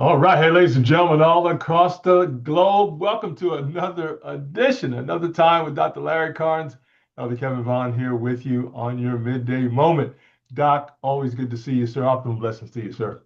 All right, hey, ladies and gentlemen, all across the globe, welcome to another edition, another time with Dr. Larry Carnes, Dr. Kevin Vaughan here with you on your midday moment. Doc, always good to see you, sir. Optimal blessings to you, sir.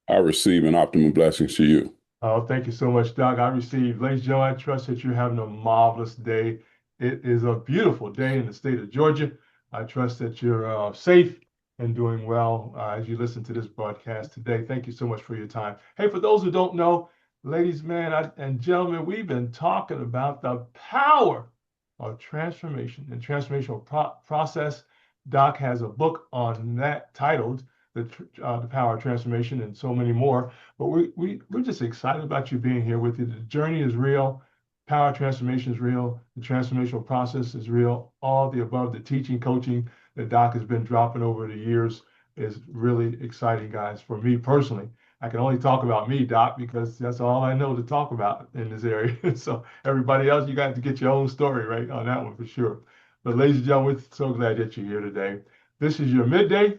I receive an optimal blessings to you. Oh, thank you so much, Doc. I received, ladies and gentlemen, I trust that you're having a marvelous day. It is a beautiful day in the state of Georgia. I trust that you're safe and doing well as you listen to this broadcast today. Thank you so much for your time. Hey, for those who don't know, ladies, and gentlemen, we've been talking about the power of transformation and transformational process. Doc has a book on that titled The Power of Transformation and so many more. But we're just excited about you being here with you. The journey is real. Power transformation is real. The transformational process is real. All the above, the teaching, coaching that Doc has been dropping over the years is really exciting, guys. For me personally, I can only talk about me, Doc, because that's all I know to talk about in this area. So everybody else, you got to get your own story right on that one for sure. But ladies and gentlemen, we're so glad that you're here today. This is your midday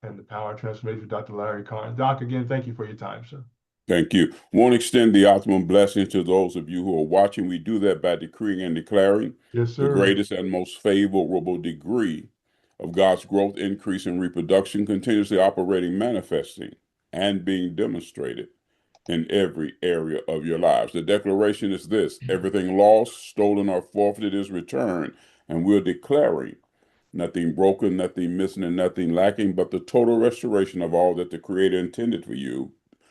and the Power Transformation with Dr. Larry Carnes. Doc, again, thank you for your time, sir. Thank you. Want to extend the optimum blessings to those of you who are watching. We do that by decreeing and declaring Yes, the sir. greatest and most favorable degree of God's growth, increase, and reproduction, continuously operating, manifesting, and being demonstrated in every area of your lives. The declaration is this: everything lost, stolen, or forfeited is returned, and we're declaring nothing broken, nothing missing, and nothing lacking, but the total restoration of all that the Creator intended for you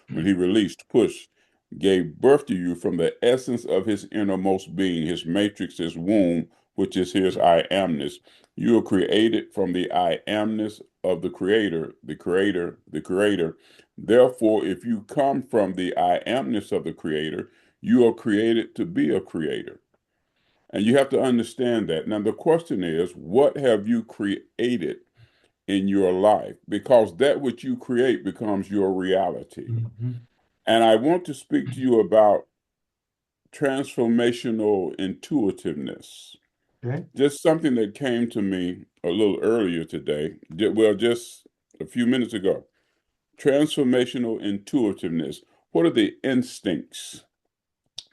when He released, pushed, gave birth to you from the essence of His innermost being, His matrix, His womb, which is His I amness. You are created from the I amness of the Creator, the Creator, the Creator. Therefore, if you come from the I amness of the Creator, you are created to be a creator. And you have to understand that. Now, the question is, what have you created in your life? Because that which you create becomes your reality. Mm-hmm. And I want to speak to you about transformational intuitiveness. Okay. Just something that came to me a little earlier today, well, just a few minutes ago. Transformational intuitiveness. What are the instincts?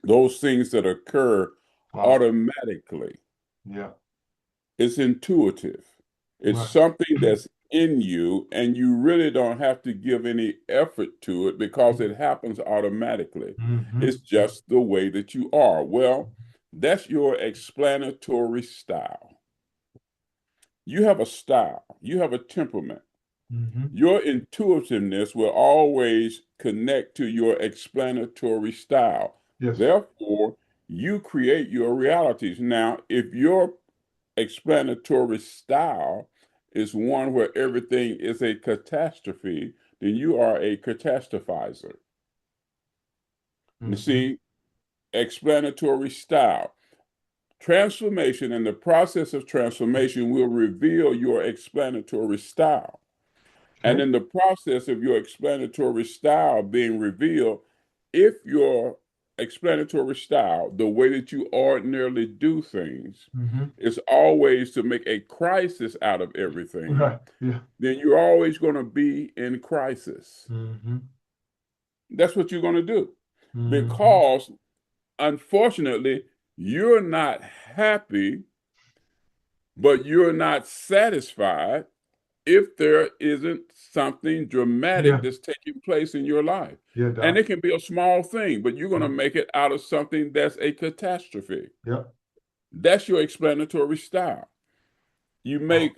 Those things that occur Wow. automatically. Yeah. It's intuitive. It's Right. something that's in you, and you really don't have to give any effort to it because it happens automatically. Mm-hmm. It's just the way that you are. Well, that's your explanatory style. You have a style, you have a temperament. Mm-hmm. Your intuitiveness will always connect to your explanatory style. Yes. Therefore, you create your realities. Now, if your explanatory style is one where everything is a catastrophe, then you are a catastrophizer. You Mm-hmm. see, explanatory style. Transformation and the process of transformation will reveal your explanatory style. And Okay. in the process of your explanatory style being revealed, if your explanatory style, the way that you ordinarily do things, Mm-hmm. is always to make a crisis out of everything, Right. Yeah. then you're always going to be in crisis. Mm-hmm. That's what you're going to do. Mm-hmm. Because unfortunately, you're not happy, but you're not satisfied if there isn't something dramatic Yeah. that's taking place in your life. Yeah, And Doc. it can be a small thing, but you're going to Yeah. make it out of something that's a catastrophe. Yep. That's your explanatory style. You Wow. make,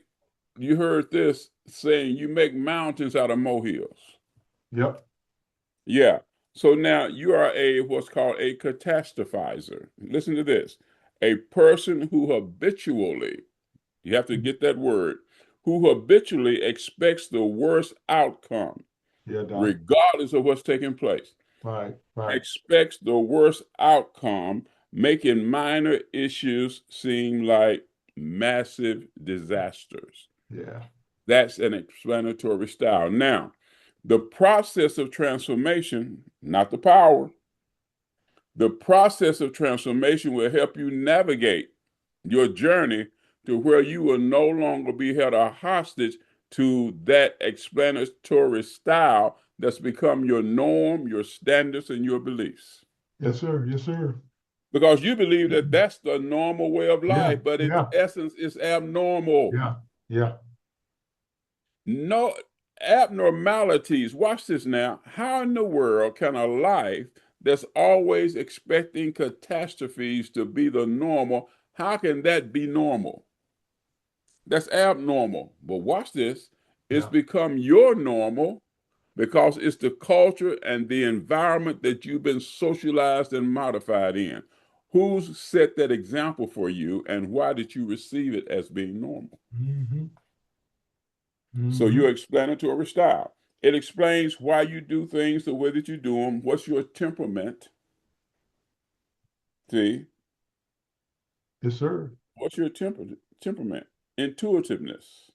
you heard this saying, you make mountains out of molehills. Yep. Yeah. So now you are a what's called a catastrophizer. Listen to this. A person who habitually, you have to get that word, who habitually expects the worst outcome Yeah, Doc. regardless of what's taking place. Right. Right. Expects the worst outcome, making minor issues seem like massive disasters. Yeah. That's an explanatory style. Now, the process of transformation, not the power, the process of transformation will help you navigate your journey to where you will no longer be held a hostage to that explanatory style that's become your norm, your standards, and your beliefs. Yes, sir. Yes, sir. Because you believe that that's the normal way of Yeah. life, but its Yeah. essence is abnormal. Yeah. Yeah. No abnormalities. Watch this now. How in the world can a life that's always expecting catastrophes to be the normal, how can that be normal? That's abnormal. But watch this. It's Yeah. become your normal because it's the culture and the environment that you've been socialized and modified in. Who's set that example for you, and why did you receive it as being normal? Mm-hmm. So Mm-hmm. your explanatory style. It explains why you do things the way that you do them. What's your temperament? See, Yes, sir. what's your temperament? Intuitiveness.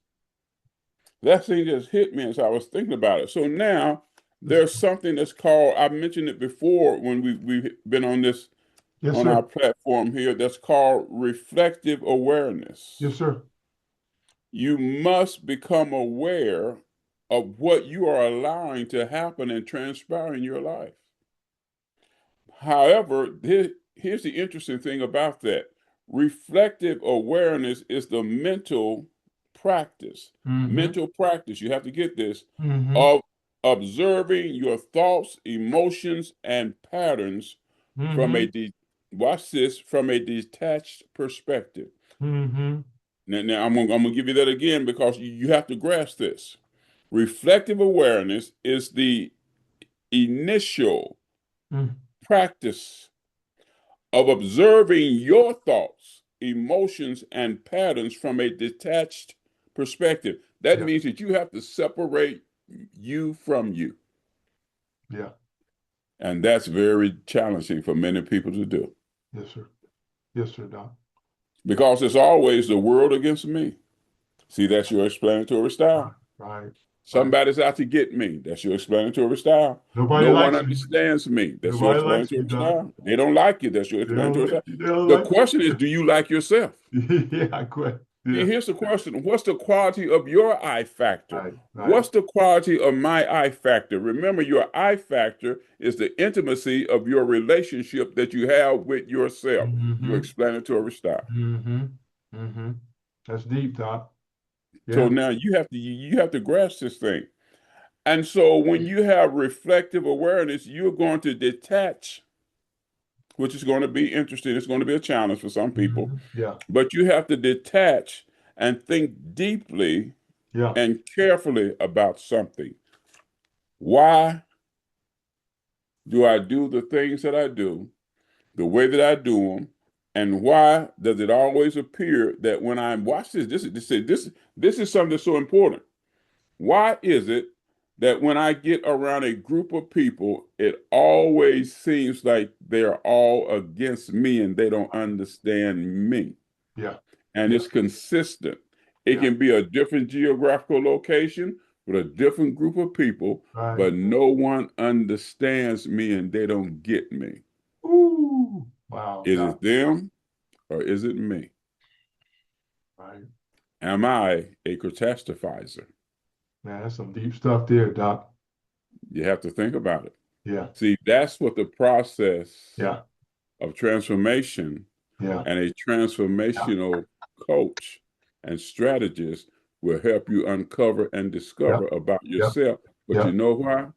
That thing just hit me as I was thinking about it. So now Yes, there's something that's called, I mentioned it before when we've been on this yes, on our sir. platform here, that's called reflective Yes, awareness. sir. You must become aware of what you are allowing to happen and transpire in your life. However, here's the interesting thing about that. Reflective awareness is the Mm-hmm. mental practice, you have to get this, Mm-hmm. of observing your thoughts, emotions, and patterns from Mm-hmm. watch this, from a detached perspective. Mm-hmm. Now I'm gonna give you that again because you have to grasp this. Reflective awareness is the initial Mm-hmm. practice of observing your thoughts, emotions, and patterns from a detached perspective. That Yeah. means that you have to separate you from you. Yeah. And that's very challenging for many people to do Yes, sir. Yes, sir, Doc. because it's always the world against me. See, that's your explanatory Right. style. Right. Right. Somebody's out to get me. That's your explanatory style. Nobody No one likes me. understands me. That's your Nobody likes me, explanatory Doc. style. They don't like you. That's your They don't explanatory like style. you. They don't The like question is, do you like yourself? you. Yeah, I quit. Yeah. Here's the question. What's the quality of your I factor? Right. Right. What's the quality of my I factor? Remember, your I factor is the intimacy of your relationship that you have with yourself, your Mm-hmm. explanatory style. Mm-hmm. Mm-hmm. That's deep, Doc. So Yeah. now you have to grasp this thing. And so when you have reflective awareness, you're going to detach, which is going to be interesting. It's going to be a challenge for some people, Mm-hmm. Yeah. but you have to detach and think deeply Yeah. and carefully about something. Why do I do the things that I do, the way that I do them, and why does it always appear that when I watch this is something that's so important. Why is it that when I get around a group of people, it always seems like they're all against me and they don't understand me? Yeah. And Yeah. it's consistent. It Yeah. can be a different geographical location with a different group of people, Right. but no one understands me and they don't get me. Ooh. Wow, Is Doc. it them or is it me? Right. Am I a catastrophizer? Man, that's some deep stuff there, Doc. You have to think about it. Yeah. See, that's what the process Yeah. of transformation Yeah. and a Yeah. transformational coach and strategist will help you uncover and Yeah. discover about Yeah. yourself. But you Yeah. know why?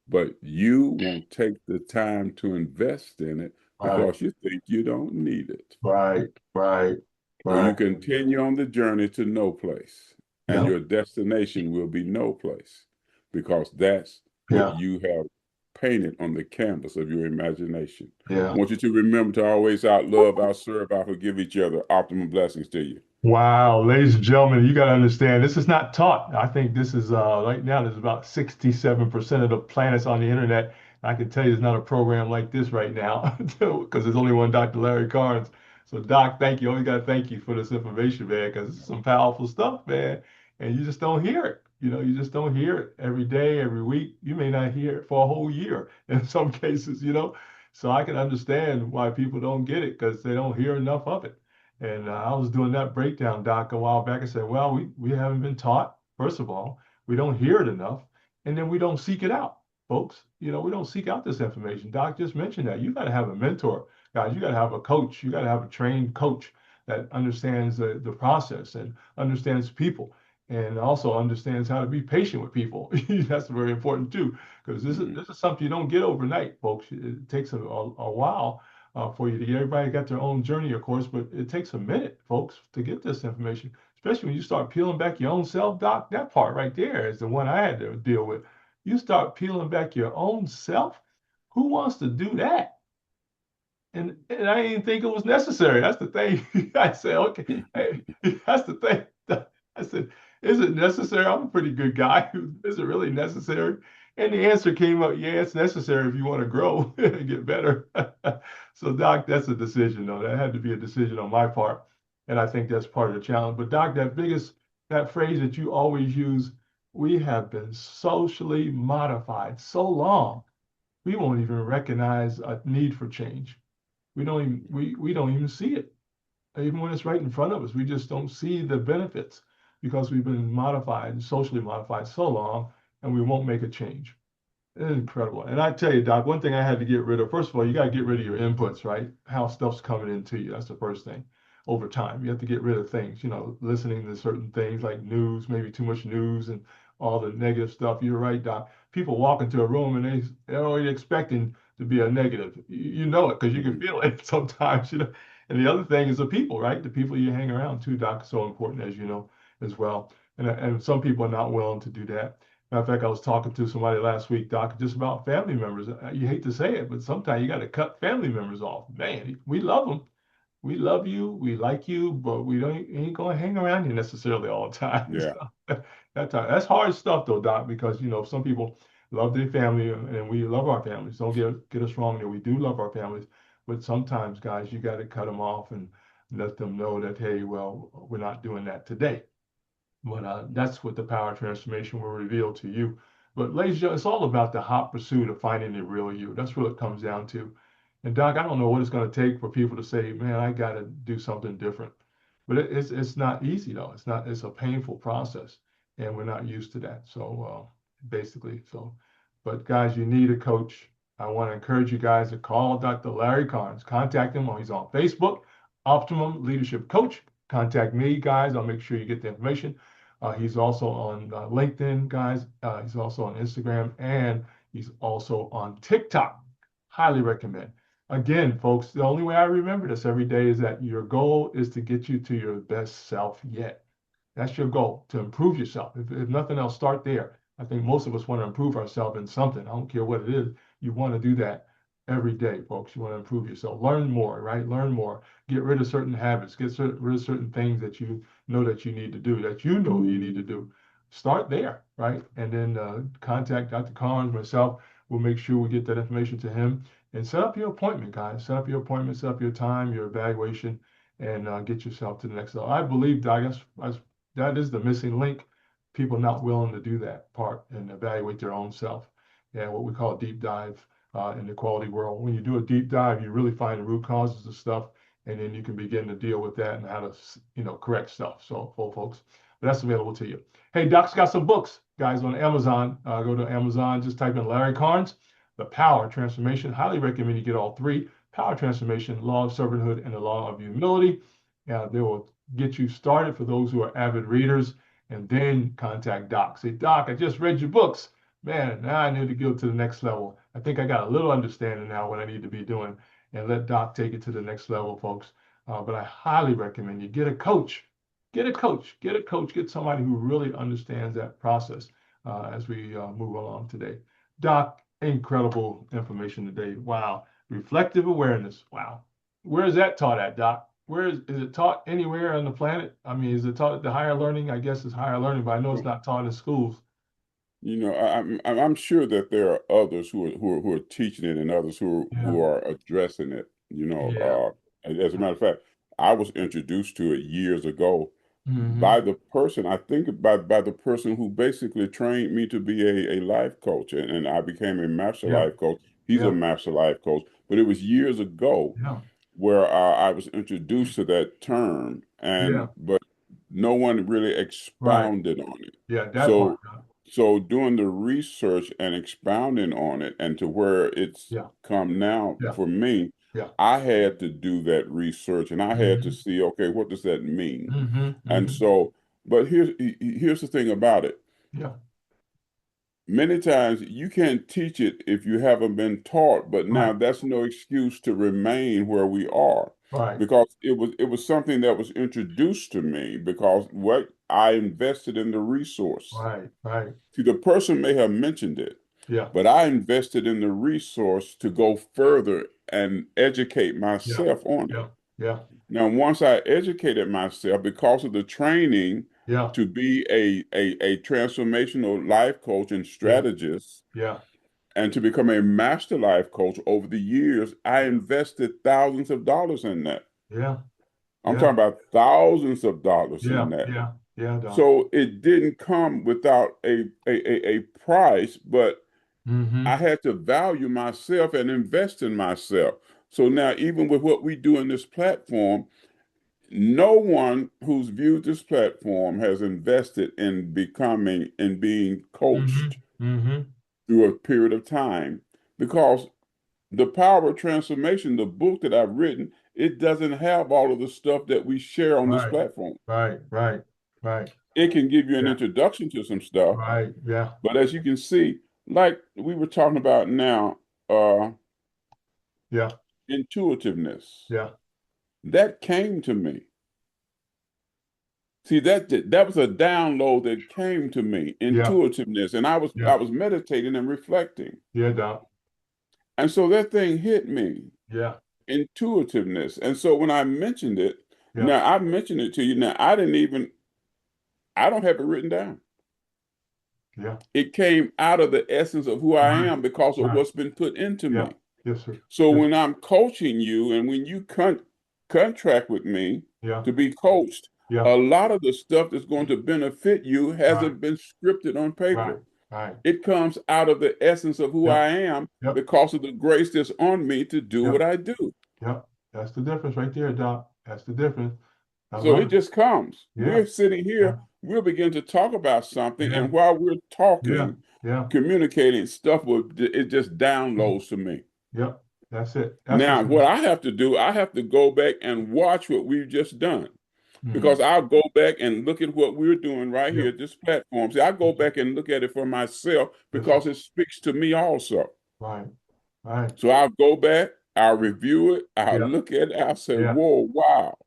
But you won't take the time to invest in it Right. because you think you don't need it. Right. Right. So Right. you continue on the journey to no place, and Yeah. your destination will be no place because that's what Yeah. you have painted on the canvas of your imagination. I Yeah. want you to remember to always out love, out serve, out forgive each other. Optimum blessings to you. Wow, ladies and gentlemen, you got to understand this is not taught. I think this is right now there's about 67% of the planets on the internet. I can tell you there's not a program like this right now because there's only one Dr. Larry Carnes. So Doc, thank you. Always got to thank you for this information, man, because it's some powerful stuff, man. And you just don't hear it. You just don't hear it every day, every week. You may not hear it for a whole year in some cases. So I can understand why people don't get it because they don't hear enough of it. And I was doing that breakdown, Doc, a while back. I said, well, we haven't been taught, first of all, we don't hear it enough, and then we don't seek it out. folks. We don't seek out this information. Doc just mentioned that. You got to have a mentor, guys. You got to have a coach. You got to have a trained coach that understands the process and understands people and also understands how to be patient with people. That's very important too, because this is Mhm. this is something you don't get overnight, folks. It takes a while for you to get. Everybody got their own journey, of course, but it takes a minute, folks, to get this information. Especially when you start peeling back your own self, Doc. That part right there is the one I had to deal with. You start peeling back your own self. Who wants to do that? And I didn't think it was necessary. That's the thing. I said, okay, hey, that's the thing. I said, is it necessary? I'm a pretty good guy. Is it really necessary? And the answer came up, yeah, it's necessary if you want to grow and get better. So, Doc, that's a decision, though. That had to be a decision on my part. And I think that's part of the challenge. But, Doc, that phrase that you always use, we have been socially modified so long, we won't even recognize a need for change. We don't even see it. Even when it's right in front of us, we just don't see the benefits because we've been modified, socially modified so long, and we won't make a change. It's incredible. And I tell you, Doc, one thing I had to get rid of, first of all, you got to get rid of your inputs, right? How stuff's coming into you. That's the first thing. Over time, you have to get rid of things, listening to certain things like news, maybe too much news and all the negative stuff. You're right, Doc. People walk into a room and they're already expecting to be a negative. You know it because you can Mhm. feel it sometimes. And the other thing is the people, right? The people you hang around too, Doc, is so important, as you know, as well. And some people are not willing to do that. Matter of fact, I was talking to somebody last week, Doc, just about family members. You hate to say it, but sometimes you got to cut family members off. Man, we love them. We love you. We like you, but we don't ain't gonna hang around you necessarily all the time. Yeah. That's hard stuff though, Doc, because some people love their family and we love our families. Don't get us wrong there. We do love our families, but sometimes, guys, you got to cut them off and let them know that, hey, well, we're not doing that today. But that's what the power transformation will reveal to you. But ladies and gentlemen, it's all about the hot pursuit of finding the real you. That's what it comes down to. And Doc, I don't know what it's going to take for people to say, man, I got to do something different. But it's not easy though. It's not. It's a painful process, and we're not used to that. So basically, but guys, you need a coach. I want to encourage you guys to call Dr. Larry Carnes. Contact him. He's on Facebook, Optimum Leadership Coach. Contact me, guys. I'll make sure you get the information. He's also on LinkedIn, guys. He's also on Instagram, and he's also on TikTok. Highly recommend. Again, folks, the only way I remember this every day is that your goal is to get you to your best self yet. That's your goal, to improve yourself. If nothing else, start there. I think most of us want to improve ourselves in something. I don't care what it is. You want to do that every day, folks. You want to improve yourself. Learn more, right? Learn more. Get rid of certain habits. Rid of certain things that you know that you need to do, that you know you need to do. Start there, right? And then contact Dr. Carnes, myself. We'll make sure we get that information to him and set up your appointment, guys. Set up your appointment, set up your time, your evaluation, and get yourself to the next level. I believe, Doc, that is the missing link. People not willing to do that part and evaluate their own self. And what we call deep dive in the quality world. When you do a deep dive, you really find the root causes of stuff, and then you can begin to deal with that and how to, correct stuff. So, for folks, but that's available to you. Hey, Doc's got some books, guys, on Amazon. Go to Amazon, just type in Larry Carnes, The Power Transformation. Highly recommend you get all three: Power Transformation, Law of Servanthood, and the Law of Humility. They will get you started for those who are avid readers, and then contact Doc. Say, Doc, I just read your books. Man, now I need to go to the next level. I think I got a little understanding now what I need to be doing, and let Doc take it to the next level, folks. But I highly recommend you get a coach. Get a coach. Get a coach. Get somebody who really understands that process as we move along today. Doc, incredible information today. Wow. Reflective awareness. Wow. Where is that taught at, Doc? Where is it taught anywhere on the planet? I mean, is it taught at the higher learning? I guess it's higher learning, but I know it's Well, not taught in schools. I'm sure that there are others who are teaching it and others Yeah. who are addressing it. Yeah. As a matter of fact, I was introduced to it years ago Hmm. by the person, I think by the person who basically trained me to be a life coach, and I became a master Yeah. life coach. He's a Yeah. master life coach, but it was years ago Yeah. where I was introduced to that term, and Yeah. but no one really Right. expounded on it. Yeah. That part. So Doc. So doing the research and expounding on it and to where it's Yeah. come now Yeah. for me, Yeah. I had to do that research and I had to Mm-hmm. see, okay, what does that mean? Mm-hmm. And Mm-hmm. so, but here's the thing about it. Yeah. Many times you can't teach it if you haven't been taught, but now Right. that's no excuse to remain where we are Right. because it was something that was introduced to me because what I invested in the resource. Right. Right. See, the person may have mentioned it, Yeah. but I invested in the resource to go further and educate Yeah. myself on it. Yeah. Yeah. Now, once I educated myself because of the training Yeah. to be a transformational life coach and Yeah. strategist Yeah. and to become a master life coach over the years, I Yeah. invested thousands of dollars in that. Yeah. I'm Yeah. talking about thousands of dollars in Yeah. that. Yeah. Yeah, Doc. So it didn't come without a price, but I Mm-hmm. had to value myself and invest in myself. So now, even with what we do in this platform, no one who's viewed this platform has invested in becoming and being coached Mm-hmm. Mm-hmm. through a period of time because the power of transformation, the book that I've written, it doesn't have all of the stuff that we share on this Right. platform. Right. Right. Right. It can give you an Yeah. introduction to some stuff, Right. Yeah. but as you can see, like we were talking about now, Yeah. intuitiveness, Yeah. that came to me. See, that was a download that came to me, Yeah. intuitiveness, and I was Yeah. I was meditating and reflecting. Yeah, Doc. And so that thing hit me, Yeah. intuitiveness. And so when I mentioned it, Yeah. now I mentioned it to you. Now I don't have it written down. Yeah. It came out of the essence of who I Right. am because of Right. what's been put into Yeah. me. Yes, sir. So Yes. when I'm coaching you and when you contract with me Yeah. to be coached, Yeah. a lot of the stuff that's going to benefit you Right. hasn't been scripted on Right. paper. Right. It comes out of the essence of who Yep. I am Yep. because of the grace that's on me to do what Yep. I do. Yep. That's the difference right there, Doc. That's the difference. I So love it it. just comes. Yeah. We're sitting Yeah. here, we'll begin to talk about something, Yeah. and while we're Yeah. talking, Yeah. communicating, stuff will it just Mm. downloads to me. Yep. That's it. That's Now, what's what going I have to do, I have to go back and watch what we've just done. on. Because I'll go back and look at what we're doing right here Yeah. at this platform. See, I go back and look at it for myself Yes, sir. because it speaks to me also. Right. Right. So I'll go back, I'll review it, I'll Yeah. look at it, I'll say, Yeah. whoa, wow.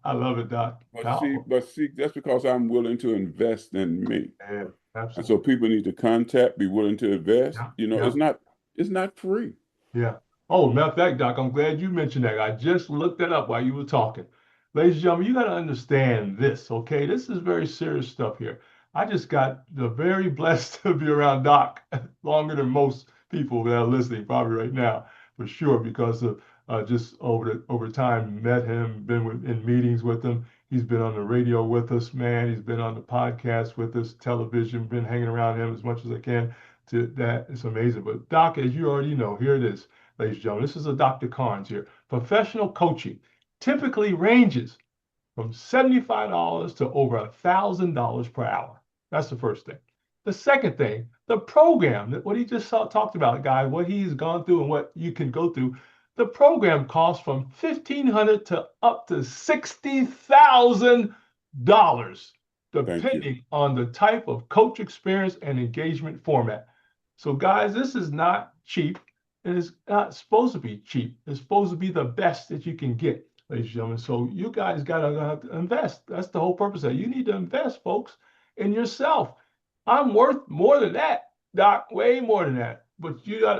I love it, Doc. Powerful. But see, that's because I'm willing to invest in me. Yeah. And so Absolutely. people need to contact, be willing to invest. Yeah. You know, Yeah. it's not free. Yeah. Oh, matter of fact, Doc, I'm glad you mentioned that. I just looked that up while you were talking. Ladies and gentlemen, you got to understand this, okay? This is very serious stuff here. I just got the very blessed to be around Doc longer than most people that are listening, probably right now, for sure, because of just over time, met him, in meetings with him. He's been on the radio with us, man. He's been on the podcast with us, television, been hanging around him as much as I can to that. It's amazing. But Doc, as you already know, here it is, ladies and gentlemen. This is a Dr. Carnes here. Professional coaching typically ranges from $75 to over $1,000 per hour. That's the first thing. The second thing, the program, what he just talked about, guy, what he's gone through and what you can go through, the program costs from $1,500 to up to $60,000, Thank you. depending on the type of coach experience and engagement format. So, guys, this is not cheap. It is not supposed to be cheap. It's supposed to be the best that you can get, ladies and gentlemen. So you guys gotta invest. That's the whole purpose of it. You need to invest, folks, in yourself. I'm worth more than that, Doc, way more than that. But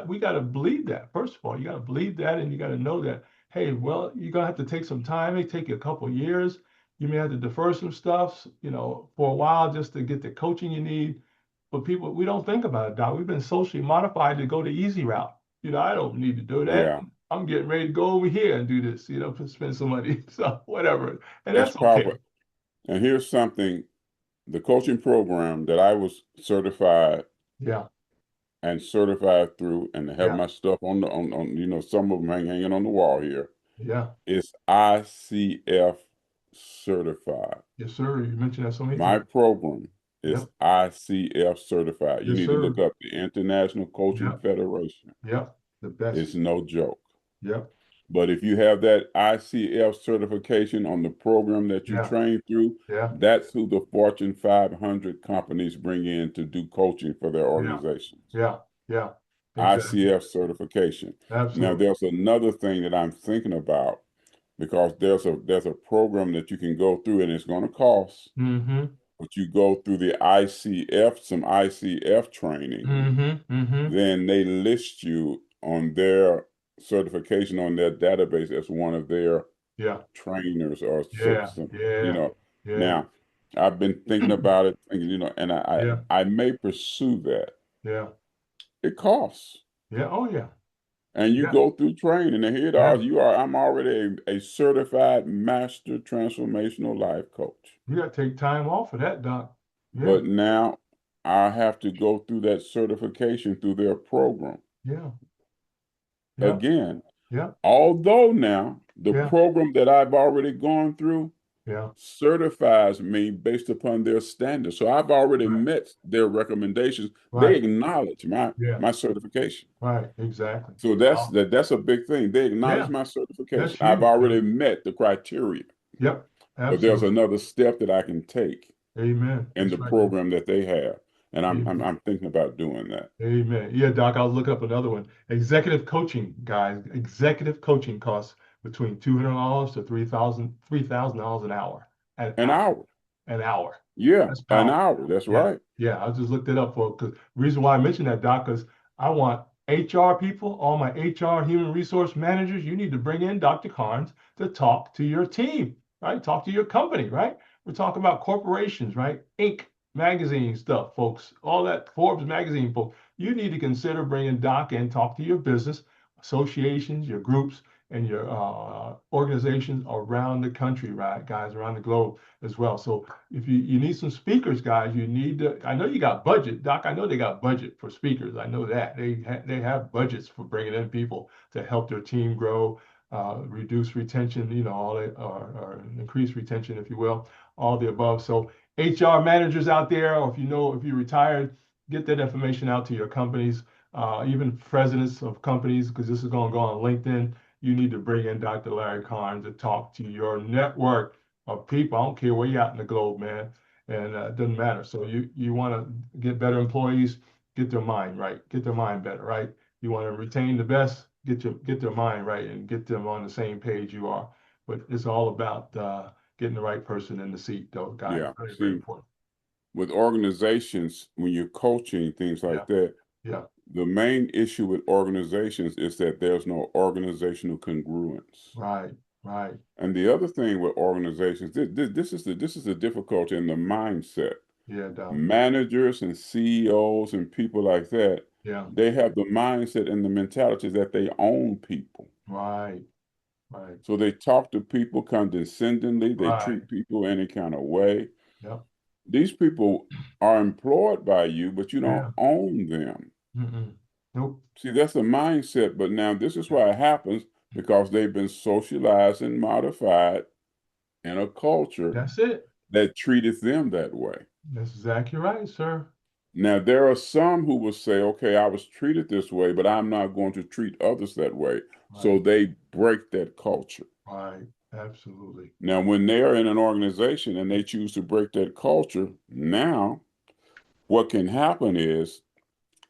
we gotta believe that. First of all, you gotta believe that, and you gotta know that. Hey, well, you're gonna have to take some time. It may take you a couple of years. You may have to defer some stuff, for a while just to get the coaching you need. But people, we don't think about it, Doc. We've been socially modified to go the easy route. I don't need to do that. Yeah, I'm getting ready to go over here and do this, to spend some money. So whatever. And it's that's okay. powerful. And here's something, the coaching program that I was certified Yeah. and certified through and have Yeah. my stuff on some of them hanging on the wall here Yeah. is ICF certified. Yes, sir. You mentioned that so many My times. program. It's Yep. ICF certified. You Yes, need to look sir. up the International Coaching Yep. Federation. Yep. The best. It's no joke. Yep. But if you have that ICF certification on the program that you Yeah. train through, Yeah. that's who the Fortune 500 companies bring in to do coaching for their Yeah. organizations. Yeah. Yeah. Exactly. ICF certification. Now, Absolutely. there's another thing that I'm thinking about because there's a program that you can go through and it's going to cost, Mm-hmm. but you go through the ICF, some ICF training, Mm-hmm. Mm-hmm. then they list you on their certification on their database as one of their Yeah. trainers or Yeah. some, you Yeah. know. Yeah. Now, I've been thinking about it, thinking, and Yeah. I may pursue that. Yeah. It costs. Yeah. Oh yeah. And you Yeah. go through training, and here it Yeah. is. I'm already a certified master transformational life coach. You gotta take time off for that, Doc. Yeah. But now I have to go through that certification through their program. Yeah. Yeah. Again, Yeah. although now the Yeah. program that I've already gone through Yeah. certifies me based upon their standards. So I've already Right. met their recommendations. They Right. acknowledge Yeah. my certification. Right. Exactly. So Wow. that's a big thing. They acknowledge Yeah. my certification. That's I've huge, Doc. already met the criteria, Yep. but there's Absolutely. another step that I can take Amen. in the That's right. program that they have, and Amen. I'm thinking about doing that. Amen. Yeah, Doc, I was looking up another one. Executive coaching, guys. Executive coaching costs between $200 to $3,000 an hour. An An hour. hour, An hour. yeah, That's an powerful. hour. That's Yeah. right. Yeah. I just looked it up for because reason why I mentioned that, Doc, because I want HR people, all my HR human resource managers, you need to bring in Dr. Carnes to talk to your team, right? Talk to your company, right? We're talking about corporations, right? Inc. magazine stuff, folks. All that Forbes magazine, folks. You need to consider bringing Doc in, talk to your business associations, your groups, and your organizations around the country, right, guys, around the globe as well. So if you need some speakers, guys, you need to. I know you got budget, Doc. I know they got budget for speakers. I know that they have budgets for bringing in people to help their team grow, reduce retention, all that, or increase retention, if you will, all the above. So HR managers out there, or if you're retired, get that information out to your companies, even presidents of companies, because this is going to go on LinkedIn. You need to bring in Dr. Larry Carnes to talk to your network of people. I don't care where you're at in the globe, man, and it doesn't matter. So you want to get better employees, get their mind right, get their mind better, right? You want to retain the best, get their mind right, and get them on the same page you are. But it's all about getting the right person in the seat, though, guys. Yeah. Very, very See, important. with organizations, when you're coaching things Yeah, like that, yeah, the main issue with organizations is that there's no organizational congruence. right, right. And the other thing with organizations, this is the difficulty in the mindset. Yeah, Doc. Managers and CEOs and people like that, Yeah, they have the mindset and the mentality that they own people. right, right, So they talk to people condescendingly, they right. treat people any kind of way. Yep. These people are employed by you, but you don't Yeah. own them. Mm-mm. Nope. See, that's the mindset. But now this is Yeah. why it happens because they've been socialized and modified in a culture That's it. that treateth them that way. That's exactly right, sir. Now, there are some who will say, okay, I was treated this way, but I'm not going to treat others that way. So Right, they break that culture. right. Absolutely. Now, when they're in an organization and they choose to break that culture, now what can happen is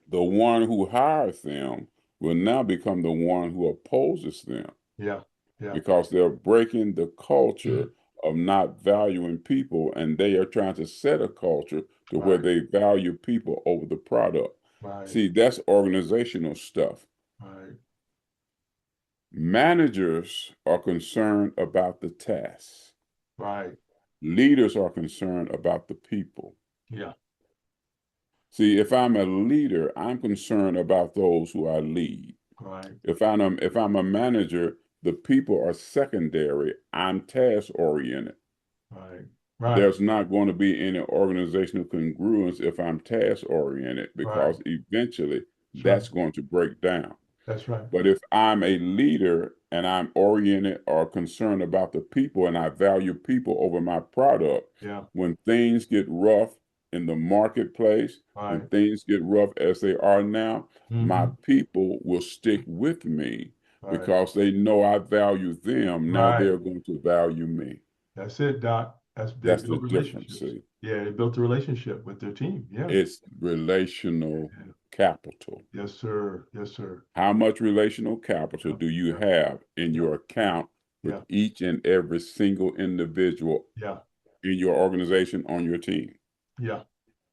the one who hires them will now become the one who opposes them Yeah, yeah. because they're breaking the culture of not valuing people and they are trying to set a culture to where Right, they value people over the product. right, See, that's organizational stuff. right, Managers are concerned about the tasks. right. Leaders are concerned about the people. Yeah, See, if I'm a leader, I'm concerned about those who I lead. right, If I'm a manager, the people are secondary. I'm task oriented. right, right, There's not going to be any organizational congruence if I'm task oriented right. because eventually That's right. that's going to break down. That's right. But if I'm a leader and I'm oriented or concerned about the people and I value people over my product, Yeah, when things get rough, in the marketplace, when Right. things get rough as they are now, my Mm-hmm. people will stick with me Right. because they know I value them. Now Right. they're going to value me. That's it, Doc. They That's the build difference. relationships. See, Yeah, they built a relationship with their team. Yeah. it's relational Yeah. capital. Yes, sir. Yes, sir. How much relational capital Yeah. do you Yeah. have in Yeah. your account Yeah. with each and every single individual Yeah. in your organization on your team? Yeah.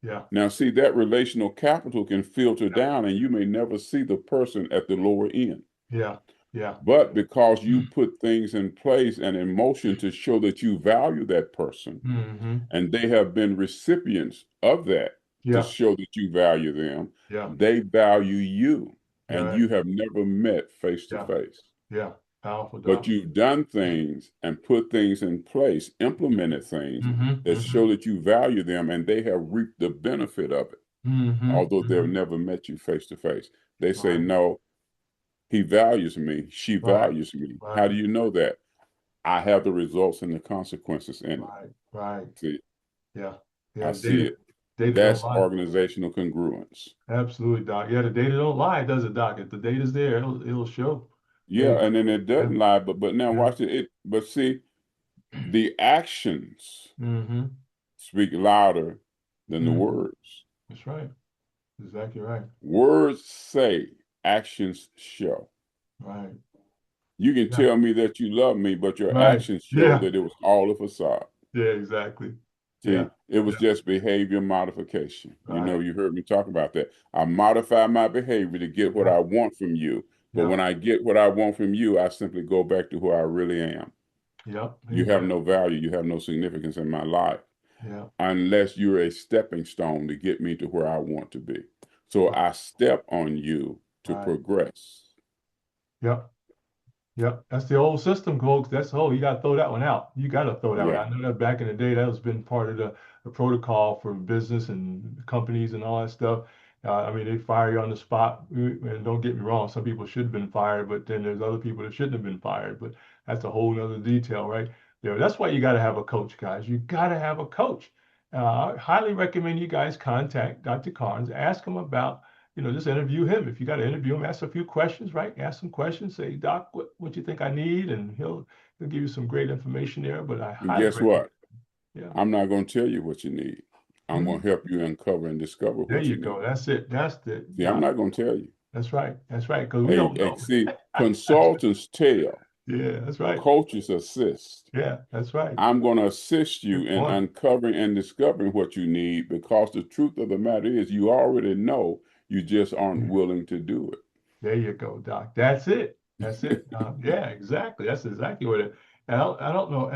Yeah. Now, see, that relational capital can filter down, and you may never see the person at the lower end. Yeah. Yeah. But because you put things in place and in motion to show that you value that person, Mm-hmm. and they have been recipients of that to Yeah. show that you value them, Yeah. they value you, Yeah. and Right. you have never met face to Yeah. face. Yeah. Powerful, But Doc. you've done things and put things in place, implemented things Mm-hmm. that Mm-hmm. show that you value them, and they have reaped the benefit of it, Mm-hmm. although they've Mm-hmm. never met you face to face. They say, Right. no, he values me. She Right. values me. How Right. do you know that? I have the results and the consequences in it. Right. Right. See, Yeah. I Yeah. see Data. it. Data don't That's lie. organizational congruence. Absolutely, Doc. Yeah, the data don't lie, does it, Doc? If the data's there, it'll show. There Yeah, you and go. then it Yeah. doesn't lie, but now Yeah. watch it. But see, the actions Mm-hmm. speak louder than the Mm-hmm. words. That's right. Exactly right. Words say, actions show. Right. You can Yeah. tell me that you love me, but your Right. actions show Yeah. that it was all a facade. Yeah, exactly. Yeah. See, it was Yeah. just behavior modification. You know, Right. you heard me talk about that. I modify my behavior to get what Yeah. I want from you. But Yeah. when I get what I want from you, I simply go back to who I really am. Yep. You have Amen. no value, you have no significance in my life Yeah. unless you're a stepping stone to get me to where I want to be. So Right. I step on you to Right. progress. Yep. Yep, that's the old system, folks. That's oh, you got to throw that one out. You got to throw that one Yeah. out. I know that back in the day, that was been part of the protocol for business and companies and all that stuff. I mean, they fire you on the spot. And don't get me wrong, some people should have been fired, but then there's other people that shouldn't have been fired. But that's a whole nother detail, right? There. That's why you got to have a coach, guys. You got to have a coach. I highly recommend you guys contact Dr. Carnes. Ask him about just interview him. If you got to interview him, ask a few questions, right? Ask some questions. Say, Doc, what you think I need? And he'll give you some great information there. But I And highly guess recommend, what? yeah. I'm not going to tell you what you need. I'm going Mhm. to help you uncover and discover There what you you go. need. That's it. That's the See, I'm Doc. not going to tell you. That's right. That's right. Because we Hey, don't hey, know. see, That's consultants tell, yeah. That's right. coaches assist. Yeah. That's right. I'm going to assist you Good in point. uncovering and discovering what you need because the truth of the matter is you already know, you just aren't willing to do it. There you go, Doc. That's it. That's it. Yeah, exactly. That's exactly what it. And I don't know.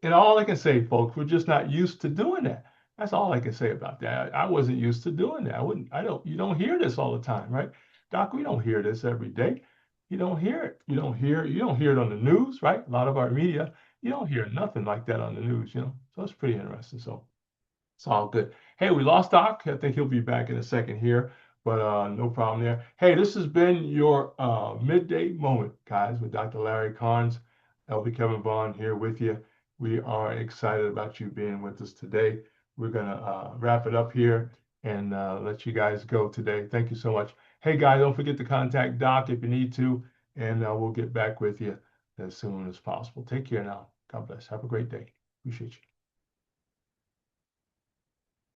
And all I can say, folks, we're just not used to doing that. That's all I can say about that. I wasn't used to doing that. I wouldn't. I don't. You don't hear this all the time, right, Doc? We don't hear this every day. You don't hear it. You don't hear. You don't hear it on the news, right? A lot of our media. You don't hear nothing like that on the news. So it's pretty interesting. So. It's all good. Hey, we lost Doc. I think he'll be back in a second here, but no problem there. Hey, this has been your midday moment, guys, with Dr. Larry Carnes, LB Kevin Vaughan here with you. We are excited about you being with us today. We're gonna wrap it up here and let you guys go today. Thank you so much. Hey, guys, don't forget to contact Doc if you need to, and we'll get back with you as soon as possible. Take care now. God bless. Have a great day. Appreciate you.